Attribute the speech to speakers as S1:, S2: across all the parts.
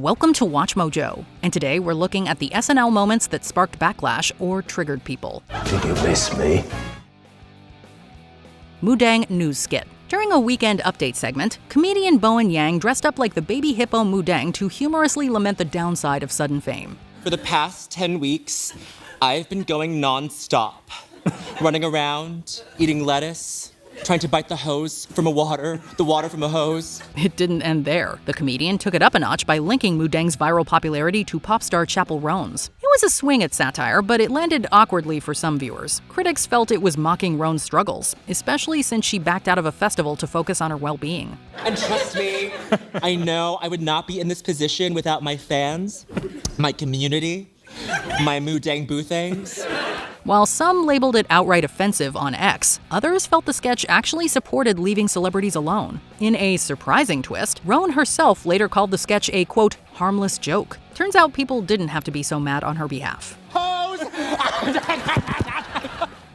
S1: Welcome to Watch Mojo, and today we're looking at the SNL moments that sparked backlash or triggered people.
S2: Did you miss me?
S1: Mudang news skit. During a Weekend Update segment, comedian Bowen Yang dressed up like the baby hippo Moo Deng to humorously lament the downside of sudden fame.
S3: For the past 10 weeks, I've been going non-stop. Running around, eating lettuce, trying to bite the hose from the water from a hose.
S1: It didn't end there. The comedian took it up a notch by linking Moo Deng's viral popularity to pop star Chappelle Roan's. It was a swing at satire, but it landed awkwardly for some viewers. Critics felt it was mocking Roan's struggles, especially since she backed out of a festival to focus on her well-being.
S3: And trust me, I know I would not be in this position without my fans, my community, my Moo Deng boo-thangs.
S1: While some labeled it outright offensive on X, others felt the sketch actually supported leaving celebrities alone. In a surprising twist, Roan herself later called the sketch a, quote, harmless joke. Turns out people didn't have to be so mad on her behalf.
S3: Hose!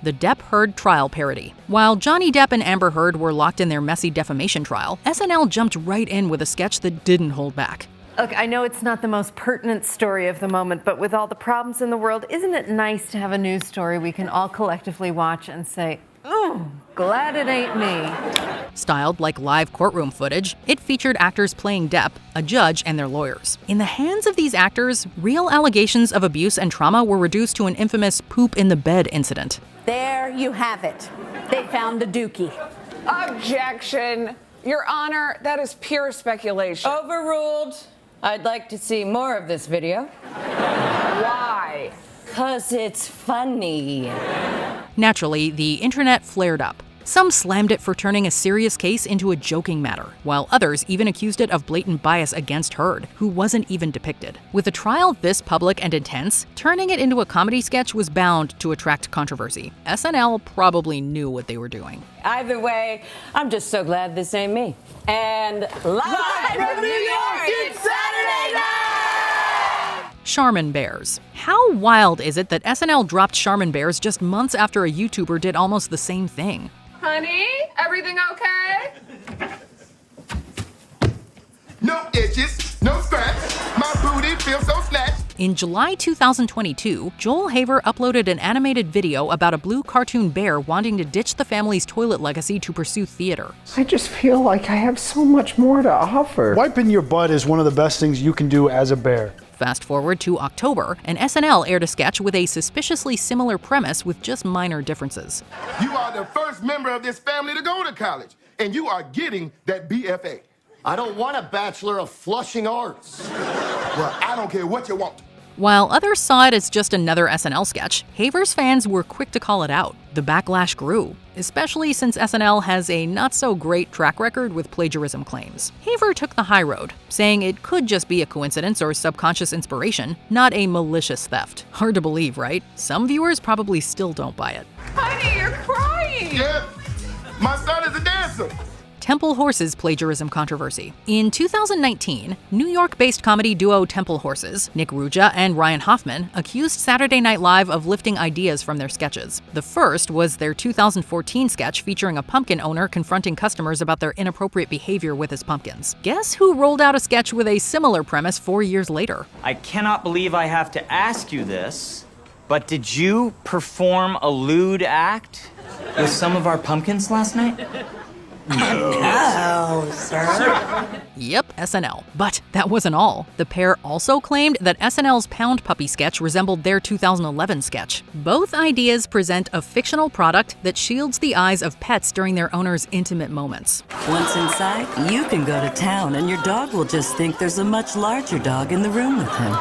S1: The Depp Heard trial parody. While Johnny Depp and Amber Heard were locked in their messy defamation trial, SNL jumped right in with a sketch that didn't hold back.
S4: Look, I know it's not the most pertinent story of the moment, but with all the problems in the world, isn't it nice to have a news story we can all collectively watch and say, ooh, glad it ain't me.
S1: Styled like live courtroom footage, it featured actors playing Depp, a judge, and their lawyers. In the hands of these actors, real allegations of abuse and trauma were reduced to an infamous poop in the bed incident.
S5: There you have it. They found the dookie.
S6: Objection. Your Honor, that is pure speculation.
S7: Overruled. I'd like to see more of this video.
S6: Why?
S7: 'Cause it's funny.
S1: Naturally, the internet flared up. Some slammed it for turning a serious case into a joking matter, while others even accused it of blatant bias against Heard, who wasn't even depicted. With a trial this public and intense, turning it into a comedy sketch was bound to attract controversy. SNL probably knew what they were doing.
S7: Either way, I'm just so glad this ain't me. And live from New York, it's Saturday night!
S1: Charmin Bears. How wild is it that SNL dropped Charmin Bears just months after a YouTuber did almost the same thing?
S6: Honey, everything okay?
S8: No itches, no scratch. My booty feels so snatched.
S1: In July 2022, Joel Haver uploaded an animated video about a blue cartoon bear wanting to ditch the family's toilet legacy to pursue theater.
S9: I just feel like I have so much more to offer.
S10: Wiping your butt is one of the best things you can do as a bear.
S1: Fast forward to October, and SNL aired a sketch with a suspiciously similar premise with just minor differences.
S8: You are the first member of this family to go to college, and you are getting that BFA.
S2: I don't want a Bachelor of Flushing Arts.
S8: Well, I don't care what you want.
S1: While others saw it as just another SNL sketch, Haver's fans were quick to call it out. The backlash grew, especially since SNL has a not-so-great track record with plagiarism claims. Haver took the high road, saying it could just be a coincidence or subconscious inspiration, not a malicious theft. Hard to believe, right? Some viewers probably still don't buy it.
S6: Honey, you're crying.
S8: Yeah, my son is a dancer.
S1: Temple Horses plagiarism controversy. In 2019, New York-based comedy duo Temple Horses, Nick Ruja and Ryan Hoffman, accused Saturday Night Live of lifting ideas from their sketches. The first was their 2014 sketch featuring a pumpkin owner confronting customers about their inappropriate behavior with his pumpkins. Guess who rolled out a sketch with a similar premise 4 years later?
S11: I cannot believe I have to ask you this, but did you perform a lewd act with some of our pumpkins last night?
S7: No, sir.
S1: Yep, SNL. But that wasn't all. The pair also claimed that SNL's Pound Puppy sketch resembled their 2011 sketch. Both ideas present a fictional product that shields the eyes of pets during their owner's intimate moments.
S12: Once inside, you can go to town and your dog will just think there's a much larger dog in the room with him.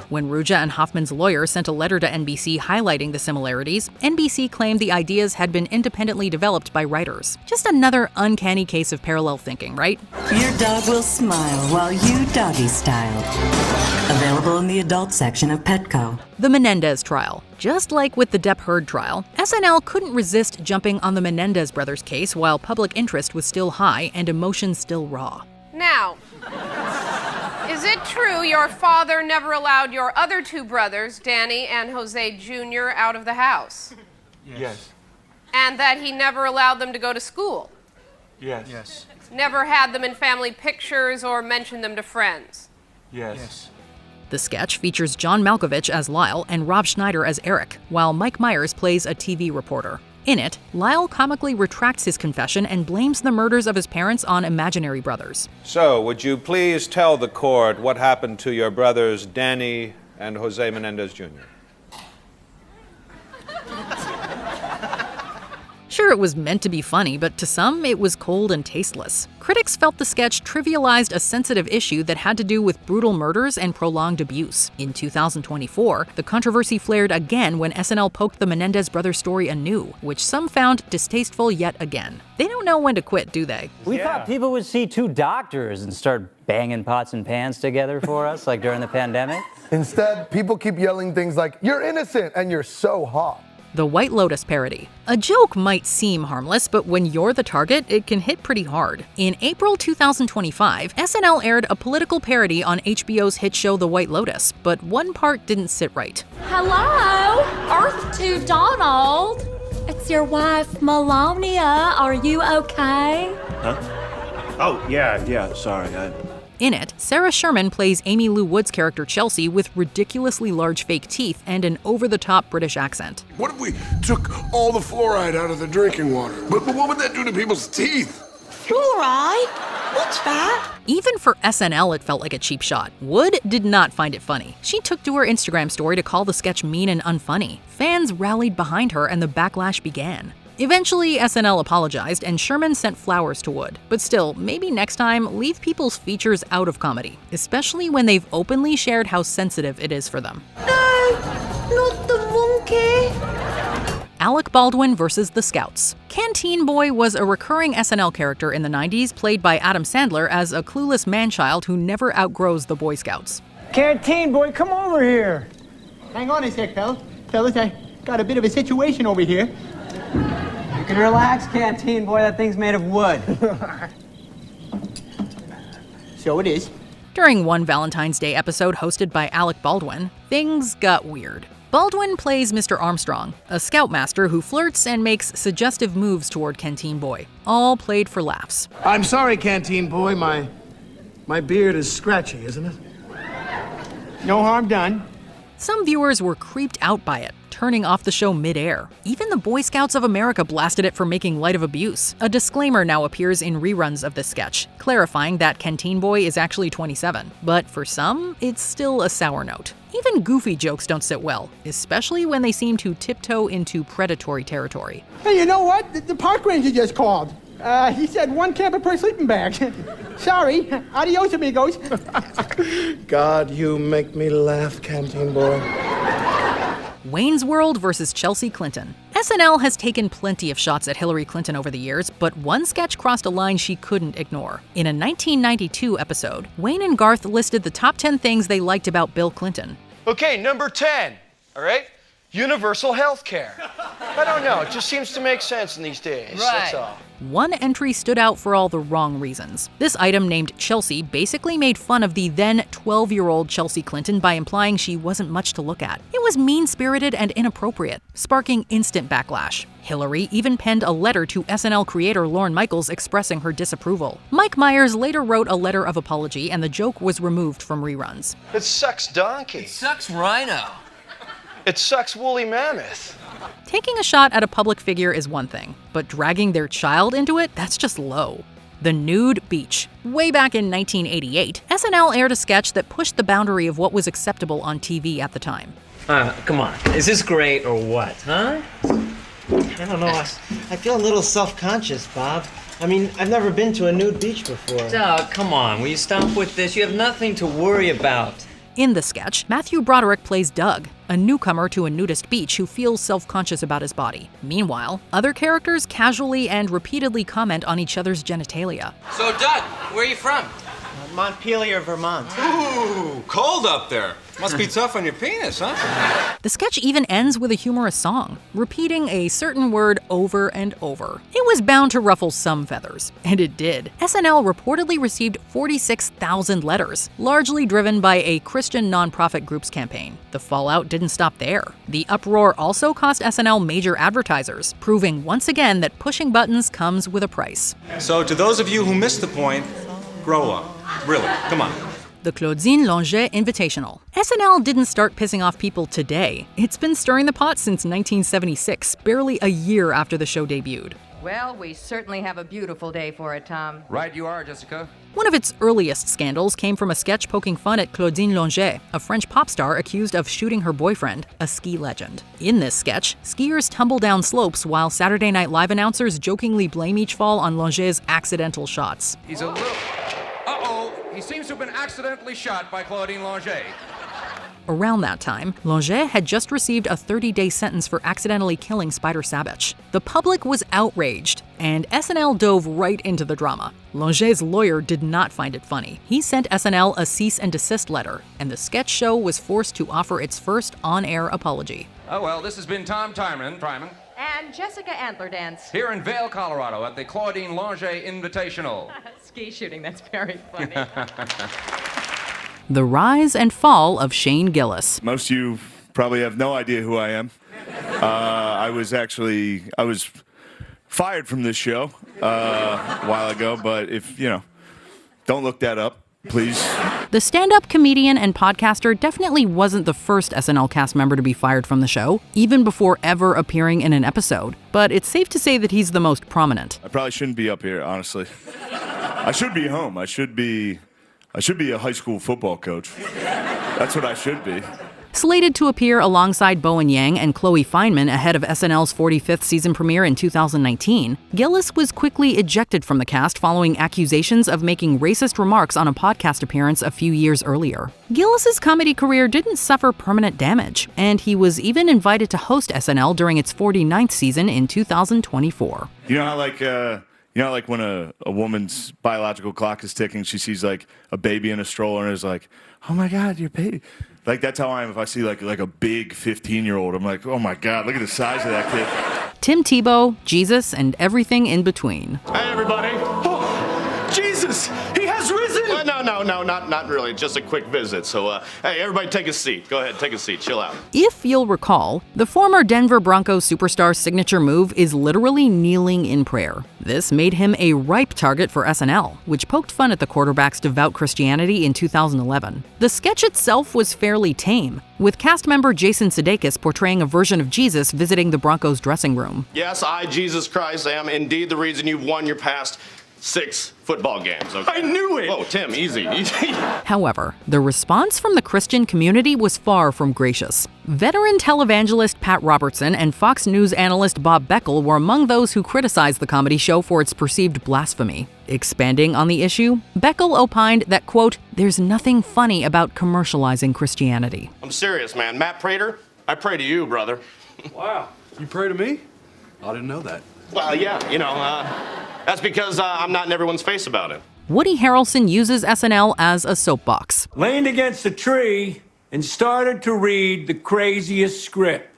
S1: When Ruja and Hoffman's lawyer sent a letter to NBC highlighting the similarities, NBC claimed the ideas had been independently developed by writers. Just another uncanny case of parallel thinking, right?
S12: Your dog will smile while you doggy style. Available in the adult section of Petco.
S1: The Menendez trial. Just like with the Depp Heard trial, SNL couldn't resist jumping on the Menendez brothers' case while public interest was still high and emotions still raw.
S13: Now, is it true your father never allowed your other two brothers, Danny and Jose Jr., out of the house?
S8: Yes.
S13: And that he never allowed them to go to school?
S8: Yes.
S13: Never had them in family pictures or mentioned them to friends?
S14: Yes.
S1: The sketch features John Malkovich as Lyle and Rob Schneider as Eric, while Mike Myers plays a TV reporter. In it, Lyle comically retracts his confession and blames the murders of his parents on imaginary brothers.
S15: So, would you please tell the court what happened to your brothers Danny and Jose Menendez Jr.?
S1: Sure, it was meant to be funny, but to some, it was cold and tasteless. Critics felt the sketch trivialized a sensitive issue that had to do with brutal murders and prolonged abuse. In 2024, the controversy flared again when SNL poked the Menendez brothers story anew, which some found distasteful yet again. They don't know when to quit, do they?
S16: We thought people would see two doctors and start banging pots and pans together for us, like during the pandemic.
S2: Instead, people keep yelling things like, "You're innocent and you're so hot."
S1: The White Lotus parody. A joke might seem harmless, but when you're the target, it can hit pretty hard. In April 2025, SNL aired a political parody on HBO's hit show The White Lotus, but one part didn't sit right.
S17: Hello, Earth to Donald. It's your wife, Melania. Are you okay?
S14: Huh? Oh, yeah, sorry.
S1: In it, Sarah Sherman plays Amy Lou Wood's character Chelsea with ridiculously large fake teeth and an over-the-top British accent.
S18: What if we took all the fluoride out of the drinking water? But what would that do to people's teeth?
S17: Fluoride? What's that?
S1: Even for SNL, it felt like a cheap shot. Wood did not find it funny. She took to her Instagram story to call the sketch mean and unfunny. Fans rallied behind her and the backlash began. Eventually, SNL apologized and Sherman sent flowers to Wood. But still, maybe next time, leave people's features out of comedy, especially when they've openly shared how sensitive it is for them.
S17: No, not the monkey.
S1: Alec Baldwin versus the Scouts. Canteen Boy was a recurring SNL character in the 90s, played by Adam Sandler as a clueless man-child who never outgrows the Boy Scouts.
S19: Canteen Boy, come over here. Hang on a sec, fellas. I got a bit of a situation over here.
S16: You can relax, Canteen Boy. That thing's made of wood.
S19: So it is.
S1: During one Valentine's Day episode hosted by Alec Baldwin, things got weird. Baldwin plays Mr. Armstrong, a scoutmaster who flirts and makes suggestive moves toward Canteen Boy, all played for laughs.
S20: I'm sorry, Canteen Boy. My beard is scratchy, isn't it?
S19: No harm done.
S1: Some viewers were creeped out by it, turning off the show mid-air. Even the Boy Scouts of America blasted it for making light of abuse. A disclaimer now appears in reruns of the sketch, clarifying that Canteen Boy is actually 27. But for some, it's still a sour note. Even goofy jokes don't sit well, especially when they seem to tiptoe into predatory territory.
S19: Hey, you know what? The park ranger just called. He said 1 camper per sleeping bag. Sorry. Adios, amigos.
S20: God, you make me laugh, Canteen Boy.
S1: Wayne's World versus Chelsea Clinton. SNL has taken plenty of shots at Hillary Clinton over the years, but one sketch crossed a line she couldn't ignore. In a 1992 episode, Wayne and Garth listed the top 10 things they liked about Bill Clinton.
S21: Okay, number 10, all right? Universal health care. I don't know, it just seems to make sense in these days, that's all.
S1: One entry stood out for all the wrong reasons. This item, named Chelsea, basically made fun of the then 12-year-old Chelsea Clinton by implying she wasn't much to look at. It was mean-spirited and inappropriate, sparking instant backlash. Hillary even penned a letter to SNL creator Lorne Michaels expressing her disapproval. Mike Myers later wrote a letter of apology, and the joke was removed from reruns.
S21: It sucks donkey.
S22: It sucks rhino.
S21: It sucks woolly mammoth.
S1: Taking a shot at a public figure is one thing, but dragging their child into it, that's just low. The Nude Beach. Way back in 1988, SNL aired a sketch that pushed the boundary of what was acceptable on TV at the time.
S22: Come on. Is this great or what, huh? I don't know. I feel a little self-conscious, Bob. I mean, I've never been to a nude beach before. Oh, come on. Will you stop with this? You have nothing to worry about.
S1: In the sketch, Matthew Broderick plays Doug, a newcomer to a nudist beach who feels self-conscious about his body. Meanwhile, other characters casually and repeatedly comment on each other's genitalia.
S22: So, Doug, where are you from?
S21: Montpelier, Vermont.
S23: Ooh, cold up there. Must be tough on your penis, huh?
S1: The sketch even ends with a humorous song, repeating a certain word over and over. It was bound to ruffle some feathers, and it did. SNL reportedly received 46,000 letters, largely driven by a Christian nonprofit group's campaign. The fallout didn't stop there. The uproar also cost SNL major advertisers, proving once again that pushing buttons comes with a price.
S23: So to those of you who missed the point, grow up. Really, come on.
S1: the Claudine Lier Invitational. SNL didn't start pissing off people today. It's been stirring the pot since 1976, barely a year after the show debuted.
S3: Well, we certainly have a beautiful day for it, Tom.
S4: Right you are, Jessica.
S1: One of its earliest scandals came from a sketch poking fun at Claudine Lier, a French pop star accused of shooting her boyfriend, a ski legend. In this sketch, skiers tumble down slopes while Saturday Night Live announcers jokingly blame each fall on Lier's accidental shots.
S4: He's a little... Uh-oh, he seems to have been accidentally shot by Claudine Lier.
S1: Around that time, Lier had just received a 30-day sentence for accidentally killing Spider Savage. The public was outraged, and SNL dove right into the drama. Lier's lawyer did not find it funny. He sent SNL a cease and desist letter, and the sketch show was forced to offer its first on-air apology.
S4: Oh, well, this has been Tom Tryman.
S3: And Jessica Antlerdance.
S4: Here in Vail, Colorado, at the Claudine Lier Invitational.
S3: Ski shooting, that's very funny.
S1: The rise and fall of Shane Gillis.
S5: Most of you probably have no idea who I am. I was fired from this show a while ago, but if, don't look that up, please.
S1: The stand-up comedian and podcaster definitely wasn't the first SNL cast member to be fired from the show, even before ever appearing in an episode. But it's safe to say that he's the most prominent.
S5: I probably shouldn't be up here, honestly. I should be home. I should be a high school football coach. That's what I should be.
S1: Slated to appear alongside Bowen Yang and Chloe Fineman ahead of SNL's 45th season premiere in 2019, Gillis was quickly ejected from the cast following accusations of making racist remarks on a podcast appearance a few years earlier. Gillis's comedy career didn't suffer permanent damage, and he was even invited to host SNL during its 49th season in 2024.
S5: You know how when a woman's biological clock is ticking, she sees like a baby in a stroller and is like, oh my God, your baby. Like that's how I am if I see like a big 15-year-old. I'm like, oh my God, look at the size of that kid.
S1: Tim Tebow, Jesus, and everything in between.
S24: Hey everybody. Oh, Jesus, he has risen. No, not really. Just a quick visit. So, hey, everybody take a seat. Go ahead, take a seat. Chill out.
S1: If you'll recall, the former Denver Broncos superstar's signature move is literally kneeling in prayer. This made him a ripe target for SNL, which poked fun at the quarterback's devout Christianity in 2011. The sketch itself was fairly tame, with cast member Jason Sudeikis portraying a version of Jesus visiting the Broncos dressing room.
S24: Yes, I, Jesus Christ, am indeed the reason you've won your past 6 football games. Okay? I knew it! Whoa, Tim, easy.
S1: However, the response from the Christian community was far from gracious. Veteran televangelist Pat Robertson and Fox News analyst Bob Beckel were among those who criticized the comedy show for its perceived blasphemy. Expanding on the issue, Beckel opined that, quote, there's nothing funny about commercializing Christianity.
S24: I'm serious, man. Matt Prater, I pray to you, brother.
S14: Wow. You pray to me? I didn't know that.
S24: Well, yeah, that's because I'm not in everyone's face about it.
S1: Woody Harrelson uses SNL as a soapbox.
S25: Leaned against a tree and started to read the craziest script.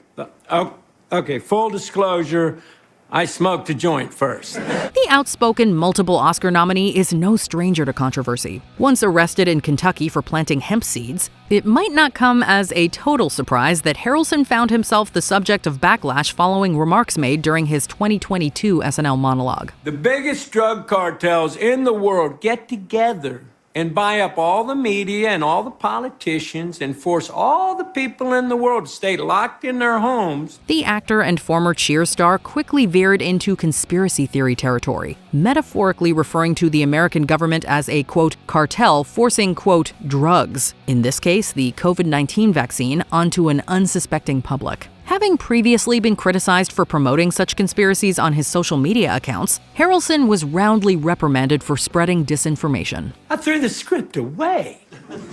S25: Okay, full disclosure, I smoked a joint first.
S1: The outspoken multiple Oscar nominee is no stranger to controversy. Once arrested in Kentucky for planting hemp seeds, it might not come as a total surprise that Harrelson found himself the subject of backlash following remarks made during his 2022 SNL monologue.
S25: The biggest drug cartels in the world get together and buy up all the media and all the politicians and force all the people in the world to stay locked in their homes.
S1: The actor and former Cheers star quickly veered into conspiracy theory territory, metaphorically referring to the American government as a, quote, cartel forcing, quote, drugs, in this case the COVID-19 vaccine, onto an unsuspecting public. Having previously been criticized for promoting such conspiracies on his social media accounts, Harrelson was roundly reprimanded for spreading disinformation.
S25: I threw the script away.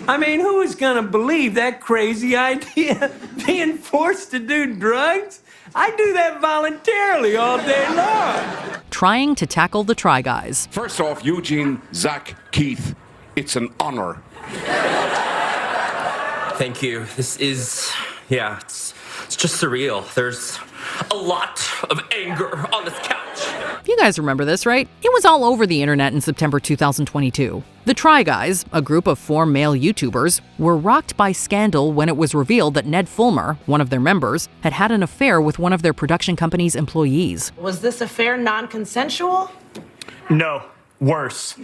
S25: I mean, who is gonna believe that crazy idea? Being forced to do drugs? I do that voluntarily all day long.
S1: Trying to tackle the Try Guys.
S18: First off, Eugene, Zach, Keith, it's an honor.
S26: Thank you. This is, it's just surreal. There's a lot of anger on this couch.
S1: You guys remember this, right? It was all over the internet in September 2022. The Try Guys, a group of 4 male YouTubers, were rocked by scandal when it was revealed that Ned Fulmer, one of their members, had had an affair with one of their production company's employees.
S27: Was this affair non-consensual?
S11: No, worse.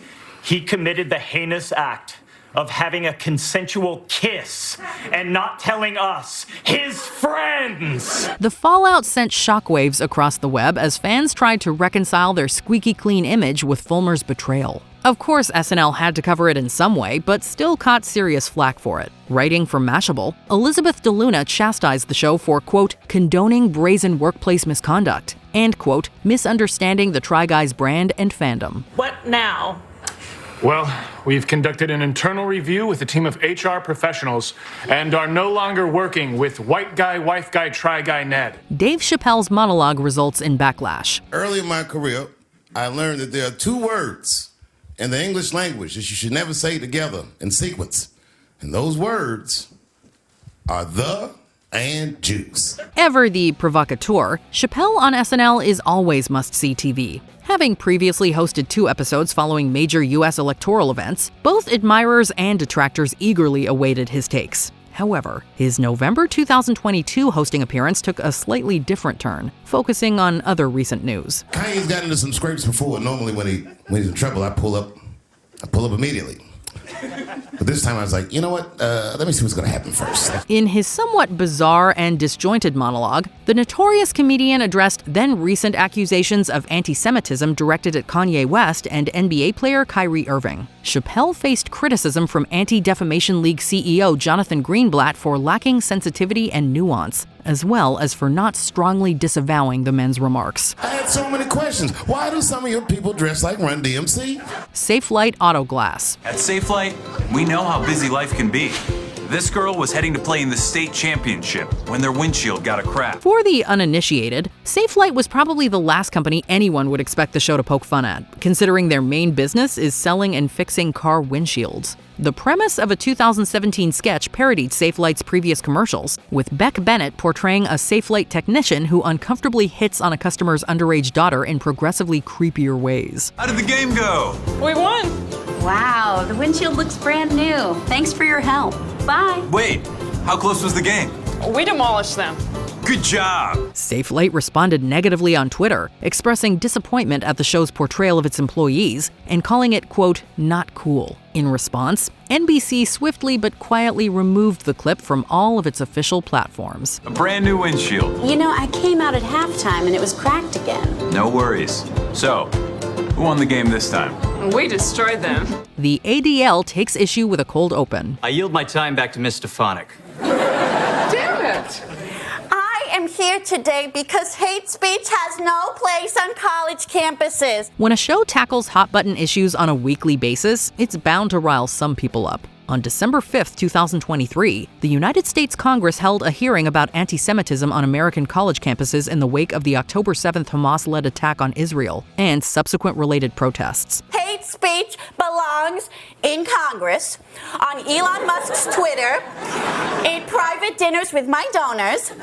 S11: He committed the heinous act
S6: of having a consensual kiss and not telling us, his friends.
S1: The fallout sent shockwaves across the web as fans tried to reconcile their squeaky clean image with Fulmer's betrayal. Of course, SNL had to cover it in some way, but still caught serious flack for it. Writing for Mashable, Elizabeth DeLuna chastised the show for, quote, condoning brazen workplace misconduct, and, quote, misunderstanding the Try Guys brand and fandom.
S7: What now?
S8: Well, we've conducted an internal review with a team of HR professionals and are no longer working with white guy, wife guy, try guy Ned.
S1: Dave Chappelle's monologue results in backlash.
S9: Early in my career, I learned that there are two words in the English language that you should never say together in sequence. And those words are the and juice.
S1: Ever the provocateur, Chappelle on SNL is always must-see TV. Having previously hosted 2 episodes following major U.S. electoral events, both admirers and detractors eagerly awaited his takes. However, his November 2022 hosting appearance took a slightly different turn, focusing on other recent news.
S9: Kanye's gotten into some scrapes before. Normally when he's in trouble, I pull up immediately. But this time I was like, you know what? Let me see what's going to happen first.
S1: In his somewhat bizarre and disjointed monologue, the notorious comedian addressed then-recent accusations of anti-Semitism directed at Kanye West and NBA player Kyrie Irving. Chappelle faced criticism from Anti-Defamation League CEO Jonathan Greenblatt for lacking sensitivity and nuance, as well as for not strongly disavowing the men's remarks.
S9: I had so many questions. Why do some of your people dress like Run DMC?
S1: Safelight Auto Glass.
S10: At Safelight, we know how busy life can be. This girl was heading to play in the state championship when their windshield got a crack.
S1: For the uninitiated, Safelight was probably the last company anyone would expect the show to poke fun at, considering their main business is selling and fixing car windshields. The premise of a 2017 sketch parodied Safelight's previous commercials, with Beck Bennett portraying a Safelight technician who uncomfortably hits on a customer's underage daughter in progressively creepier ways.
S10: How did the game go?
S7: We won.
S12: Wow, the windshield looks brand new. Thanks for your help. Bye.
S10: Wait, how close was the game?
S7: We demolished them.
S10: Good job!
S1: Safelight responded negatively on Twitter, expressing disappointment at the show's portrayal of its employees and calling it, quote, not cool. In response, NBC swiftly but quietly removed the clip from all of its official platforms.
S10: A brand new windshield.
S12: You know, I came out at halftime and it was cracked again.
S10: No worries. So, who won the game this time?
S7: We destroyed them.
S1: The ADL takes issue with a cold open.
S16: I yield my time back to Miss Stefanik.
S7: Damn it!
S27: I am here today because hate speech has no place on college campuses.
S1: When a show tackles hot-button issues on a weekly basis, it's bound to rile some people up. On December 5, 2023, the United States Congress held a hearing about anti-Semitism on American college campuses in the wake of the October 7th Hamas-led attack on Israel and subsequent related protests.
S27: Hate speech belongs in Congress, on Elon Musk's Twitter, in private dinners with my donors,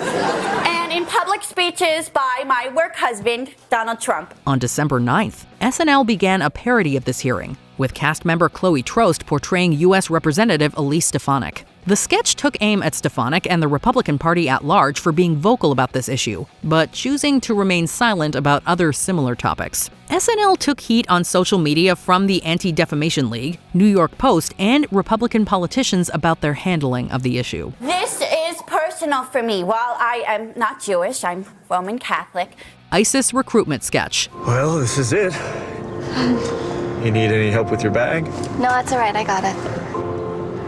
S27: and in public speeches by my work husband, Donald Trump.
S1: On December 9th, SNL began a parody of this hearing, with cast member Chloe Trost portraying U.S. Representative Elise Stefanik. The sketch took aim at Stefanik and the Republican Party at large for being vocal about this issue, but choosing to remain silent about other similar topics. SNL took heat on social media from the Anti-Defamation League, New York Post, and Republican politicians about their handling of the issue.
S27: This is personal for me. While I am not Jewish, I'm Roman Catholic.
S1: ISIS recruitment sketch.
S28: Well, this is it. You need any help with your bag?
S29: No, that's all right. I got it.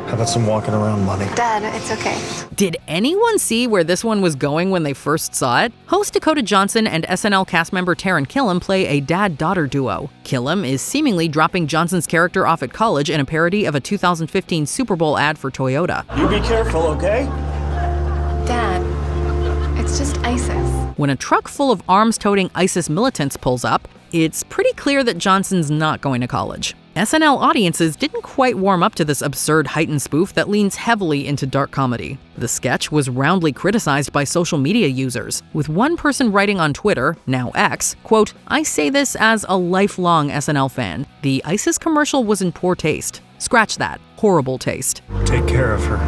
S28: How about some walking around money?
S29: Dad, it's okay.
S1: Did anyone see where this one was going when they first saw it? Host Dakota Johnson and SNL cast member Taran Killam play a dad-daughter duo. Killam is seemingly dropping Johnson's character off at college in a parody of a 2015 Super Bowl ad for Toyota.
S28: You be careful, okay?
S29: Dad, it's just ISIS.
S1: When a truck full of arms-toting ISIS militants pulls up, it's pretty clear that Johnson's not going to college. SNL audiences didn't quite warm up to this absurd heightened spoof that leans heavily into dark comedy. The sketch was roundly criticized by social media users, with one person writing on Twitter, now X, quote, I say this as a lifelong SNL fan. The ISIS commercial was in poor taste. Scratch that. Horrible taste.
S28: Take care of her.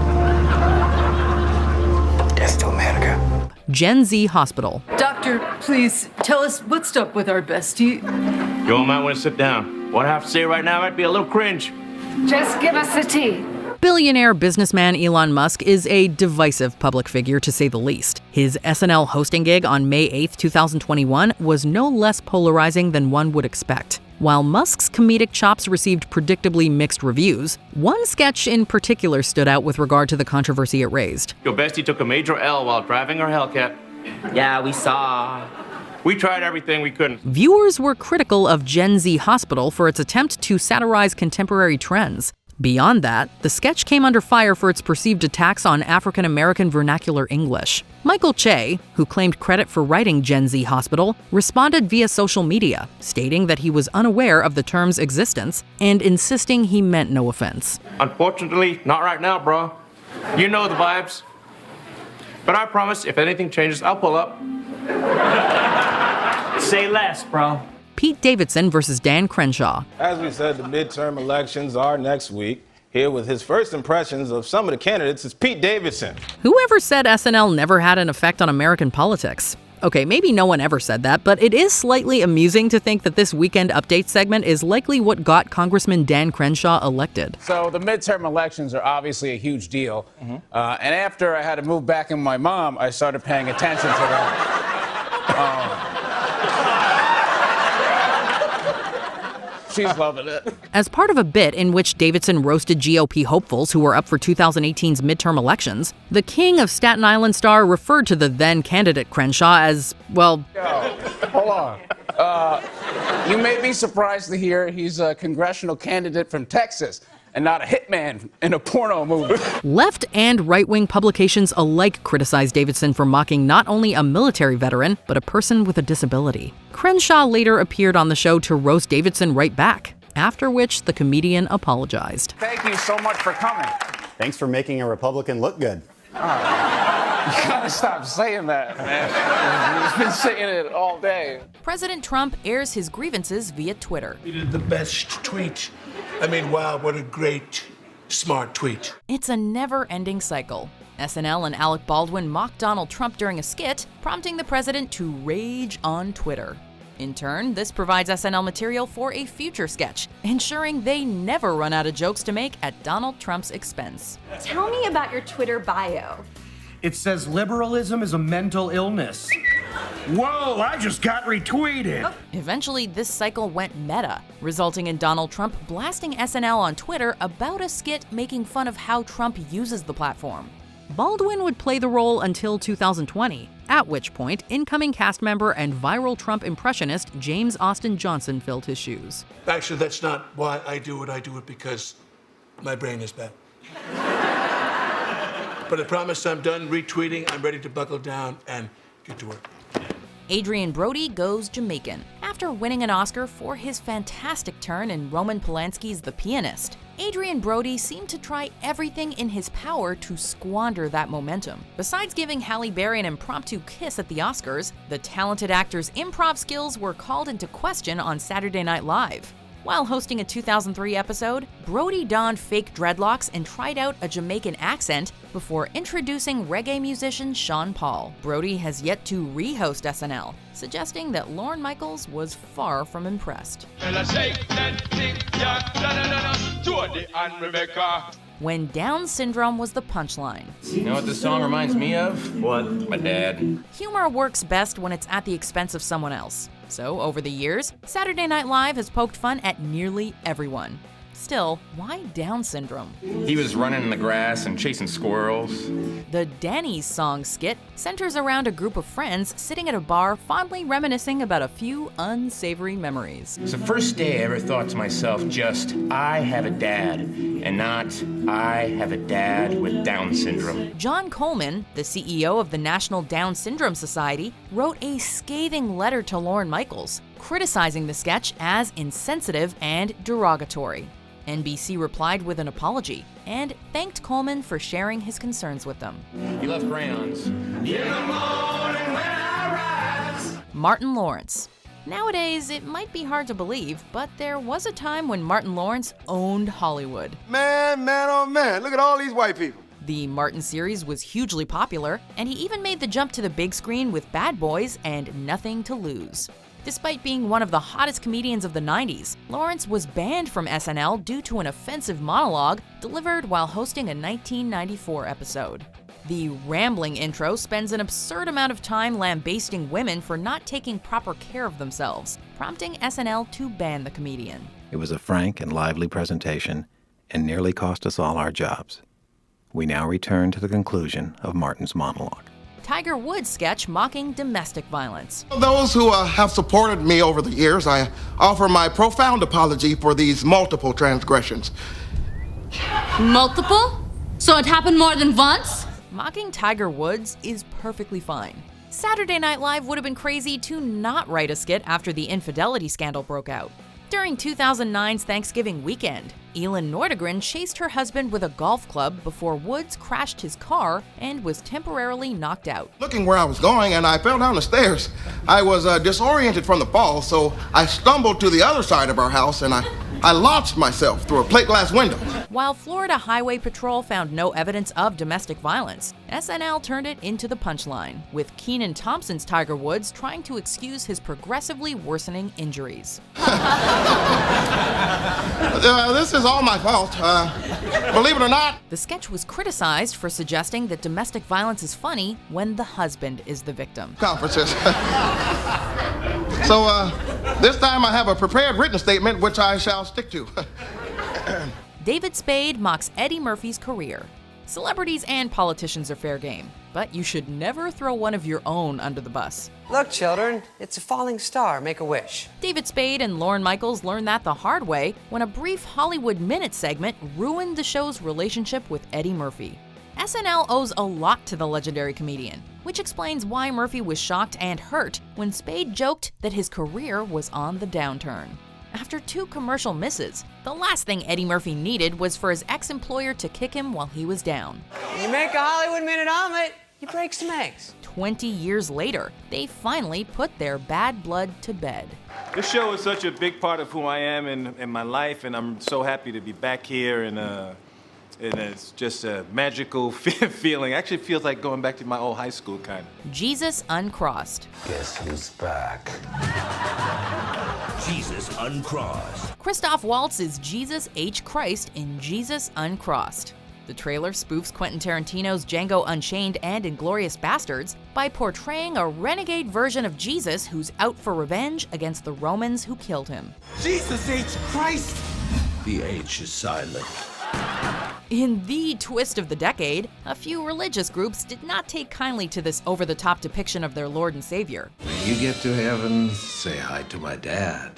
S28: Death to America.
S1: Gen Z Hospital.
S30: Doctor, please tell us what's up with our bestie.
S31: You all might want to sit down. What I have to say right now might be a little cringe.
S30: Just give us the tea.
S1: Billionaire businessman Elon Musk is a divisive public figure, to say the least. His SNL hosting gig on May 8, 2021 was no less polarizing than one would expect. While Musk's comedic chops received predictably mixed reviews, one sketch in particular stood out with regard to the controversy it raised.
S2: Your bestie took a major L while driving her Hellcat.
S26: Yeah, we saw.
S2: We tried everything we couldn't.
S1: Viewers were critical of Gen Z Hospital for its attempt to satirize contemporary trends. Beyond that, the sketch came under fire for its perceived attacks on African American vernacular English. Michael Che, who claimed credit for writing Gen Z Hospital, responded via social media, stating that he was unaware of the term's existence and insisting he meant no offense.
S2: Unfortunately, not right now, bro. You know the vibes. But I promise, if anything changes, I'll pull up.
S11: Say less, bro.
S1: Pete Davidson versus Dan Crenshaw.
S4: As we said, the midterm elections are next week. Here with his first impressions of some of the candidates is Pete Davidson.
S1: Whoever said SNL never had an effect on American politics? Okay, maybe no one ever said that, but it is slightly amusing to think that this Weekend Update segment is likely what got Congressman Dan Crenshaw elected.
S13: So the midterm elections are obviously a huge deal. And after I had to move back in with my mom, I started paying attention to that. She's loving it.
S1: As part of a bit in which Davidson roasted GOP hopefuls who were up for 2018's midterm elections, the king of Staten Island Star referred to the then candidate Crenshaw as, well...
S13: Hold on. You may be surprised to hear he's a congressional candidate from Texas and not a hitman in a porno movie.
S1: Left and right-wing publications alike criticized Davidson for mocking not only a military veteran, but a person with a disability. Crenshaw later appeared on the show to roast Davidson right back, after which the comedian apologized.
S13: Thank you so much for coming.
S15: Thanks for making a Republican look good.
S13: You gotta stop saying that, man. He's been saying it all day.
S1: President Trump airs his grievances via Twitter.
S18: He did the best tweet. I mean, wow, what a great, smart tweet.
S1: It's a never-ending cycle. SNL and Alec Baldwin mocked Donald Trump during a skit, prompting the president to rage on Twitter. In turn, this provides SNL material for a future sketch, ensuring they never run out of jokes to make at Donald Trump's expense.
S17: Tell me about your Twitter bio.
S19: It says liberalism is a mental illness. Whoa, I just got retweeted.
S1: Eventually, this cycle went meta, resulting in Donald Trump blasting SNL on Twitter about a skit making fun of how Trump uses the platform. Baldwin would play the role until 2020, at which point incoming cast member and viral Trump impressionist James Austin Johnson filled his shoes.
S18: Actually, that's not why I do it. I do it because my brain is bad. But I promise I'm done retweeting. I'm ready to buckle down and get to work.
S1: Adrien Brody goes Jamaican after winning an Oscar for his fantastic turn in Roman Polanski's The Pianist. Adrien Brody seemed to try everything in his power to squander that momentum. Besides giving Halle Berry an impromptu kiss at the Oscars, the talented actor's improv skills were called into question on Saturday Night Live. While hosting a 2003 episode, Brody donned fake dreadlocks and tried out a Jamaican accent before introducing reggae musician Sean Paul. Brody has yet to re-host SNL, suggesting that Lorne Michaels was far from impressed. When Down syndrome was the punchline.
S2: You know what this song reminds me of? What? My dad.
S1: Humor works best when it's at the expense of someone else. So, over the years, Saturday Night Live has poked fun at nearly everyone. Still, why Down syndrome?
S2: He was running in the grass and chasing squirrels.
S1: The Danny's Song skit centers around a group of friends sitting at a bar fondly reminiscing about a few unsavory memories.
S2: It's the first day I ever thought to myself just, I have a dad, and not, I have a dad with Down syndrome.
S1: John Coleman, the CEO of the National Down Syndrome Society, wrote a scathing letter to Lorne Michaels, criticizing the sketch as insensitive and derogatory. NBC replied with an apology and thanked Coleman for sharing his concerns with them.
S2: He loved crayons.
S1: Martin Lawrence. Nowadays, it might be hard to believe, but there was a time when Martin Lawrence owned Hollywood.
S18: Man, oh man, look at all these white people.
S1: The Martin series was hugely popular, and he even made the jump to the big screen with Bad Boys and Nothing to Lose. Despite being one of the hottest comedians of the 90s, Lawrence was banned from SNL due to an offensive monologue delivered while hosting a 1994 episode. The rambling intro spends an absurd amount of time lambasting women for not taking proper care of themselves, prompting SNL to ban the comedian.
S3: It was a frank and lively presentation and nearly cost us all our jobs. We now return to the conclusion of Martin's monologue.
S1: Tiger Woods' sketch mocking domestic violence.
S5: Those who have supported me over the years, I offer my profound apology for these multiple transgressions.
S6: Multiple? So it happened more than once?
S1: Mocking Tiger Woods is perfectly fine. Saturday Night Live would have been crazy to not write a skit after the infidelity scandal broke out. During 2009's Thanksgiving weekend, Elin Nordegren chased her husband with a golf club before Woods crashed his car and was temporarily knocked out.
S5: Looking where I was going, and I fell down the stairs. I was disoriented from the fall, so I stumbled to the other side of our house and I launched myself through a plate glass window.
S1: While Florida Highway Patrol found no evidence of domestic violence, SNL turned it into the punchline, with Kenan Thompson's Tiger Woods trying to excuse his progressively worsening injuries.
S5: This is all my fault. Believe it or not.
S1: The sketch was criticized for suggesting that domestic violence is funny when the husband is the victim.
S5: Conferences. So, this time I have a prepared written statement which I shall stick to.
S1: David Spade mocks Eddie Murphy's career. Celebrities and politicians are fair game, but you should never throw one of your own under the bus.
S14: Look, children, it's a falling star. Make a wish.
S1: David Spade and Lorne Michaels learned that the hard way when a brief Hollywood Minute segment ruined the show's relationship with Eddie Murphy. SNL owes a lot to the legendary comedian, which explains why Murphy was shocked and hurt when Spade joked that his career was on the downturn. After 2 commercial misses, the last thing Eddie Murphy needed was for his ex-employer to kick him while he was down.
S14: You make a Hollywood Minute omelet, you break some eggs.
S1: 20 years later, they finally put their bad blood to bed.
S4: This show is such a big part of who I am in my life, and I'm so happy to be back here, and it's just a magical feeling. Actually feels like going back to my old high school, kind of.
S1: Jesus Uncrossed.
S20: Guess who's back? Jesus Uncrossed.
S1: Christoph Waltz is Jesus H. Christ in Jesus Uncrossed. The trailer spoofs Quentin Tarantino's Django Unchained and Inglourious Bastards by portraying a renegade version of Jesus who's out for revenge against the Romans who killed him.
S20: Jesus H. Christ! The H is silent.
S1: In the twist of the decade, a few religious groups did not take kindly to this over-the-top depiction of their Lord and Savior.
S20: When you get to heaven, say hi to my dad.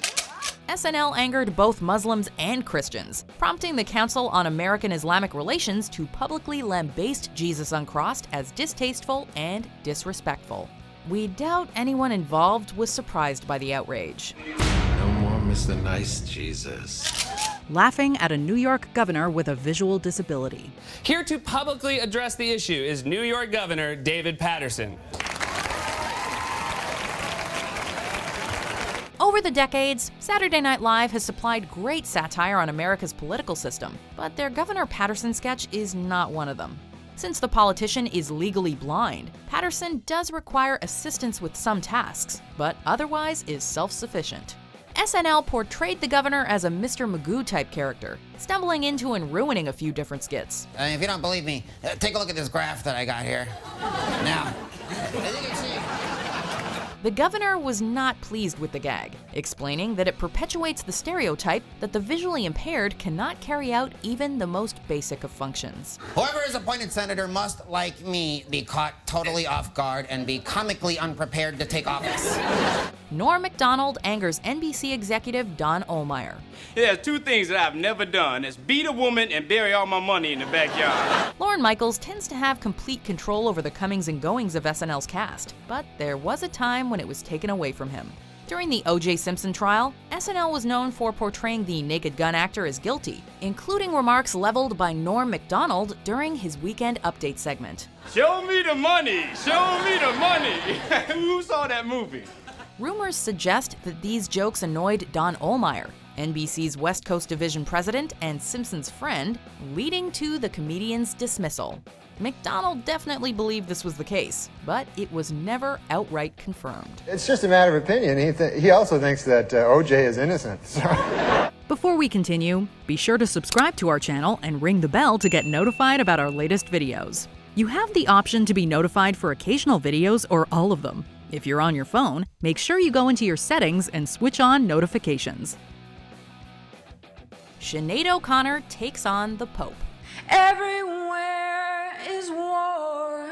S1: SNL angered both Muslims and Christians, prompting the Council on American Islamic Relations to publicly lambaste Jesus Uncrossed as distasteful and disrespectful. We doubt anyone involved was surprised by the outrage.
S20: No more Mr. Nice Jesus.
S1: Laughing at a New York governor with a visual disability.
S21: Here to publicly address the issue is New York Governor David Paterson.
S1: Over the decades, Saturday Night Live has supplied great satire on America's political system, but their Governor Paterson sketch is not one of them. Since the politician is legally blind, Paterson does require assistance with some tasks, but otherwise is self-sufficient. SNL portrayed the governor as a Mr. Magoo-type character, stumbling into and ruining a few different skits.
S22: If you don't believe me, take a look at this graph that I got here. Now, as you can see...
S1: The governor was not pleased with the gag, explaining that it perpetuates the stereotype that the visually impaired cannot carry out even the most basic of functions.
S22: Whoever is appointed senator must, like me, be caught totally off guard and be comically unprepared to take office.
S1: Norm Macdonald angers NBC executive Don Ohlmeyer.
S23: There's 2 things that I've never done. It's beat a woman and bury all my money in the backyard.
S1: Lorne Michaels tends to have complete control over the comings and goings of SNL's cast, but there was a time when it was taken away from him. During the O.J. Simpson trial, SNL was known for portraying the Naked Gun actor as guilty, including remarks leveled by Norm Macdonald during his Weekend Update segment.
S23: Show me the money! Show me the money! Who saw that movie?
S1: Rumors suggest that these jokes annoyed Don Ohlmeyer, NBC's West Coast Division president and Simpson's friend, leading to the comedian's dismissal. McDonald definitely believed this was the case, but it was never outright confirmed.
S7: It's just a matter of opinion. He also thinks that OJ is innocent.
S1: Before we continue, be sure to subscribe to our channel and ring the bell to get notified about our latest videos. You have the option to be notified for occasional videos or all of them. If you're on your phone, make sure you go into your settings and switch on notifications. Sinead O'Connor takes on the Pope.
S30: Everywhere is war.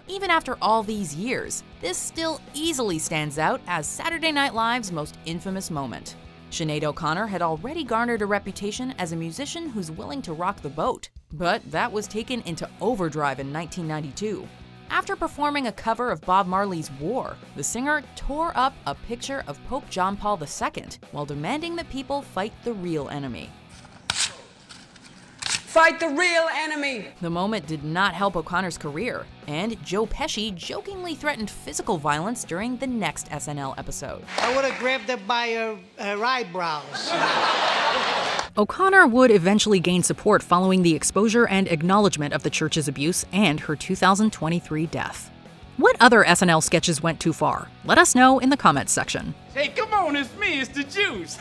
S1: Even after all these years, this still easily stands out as Saturday Night Live's most infamous moment. Sinead O'Connor had already garnered a reputation as a musician who's willing to rock the boat, but that was taken into overdrive in 1992. After performing a cover of Bob Marley's War, the singer tore up a picture of Pope John Paul II while demanding that people fight the real enemy.
S30: Fight the real enemy.
S1: The moment did not help O'Connor's career, and Joe Pesci jokingly threatened physical violence during the next SNL episode.
S14: I would have grabbed her by her eyebrows.
S1: O'Connor would eventually gain support following the exposure and acknowledgement of the church's abuse and her 2023 death. What other SNL sketches went too far? Let us know in the comments section.
S23: Hey, come on, it's me, it's the juice.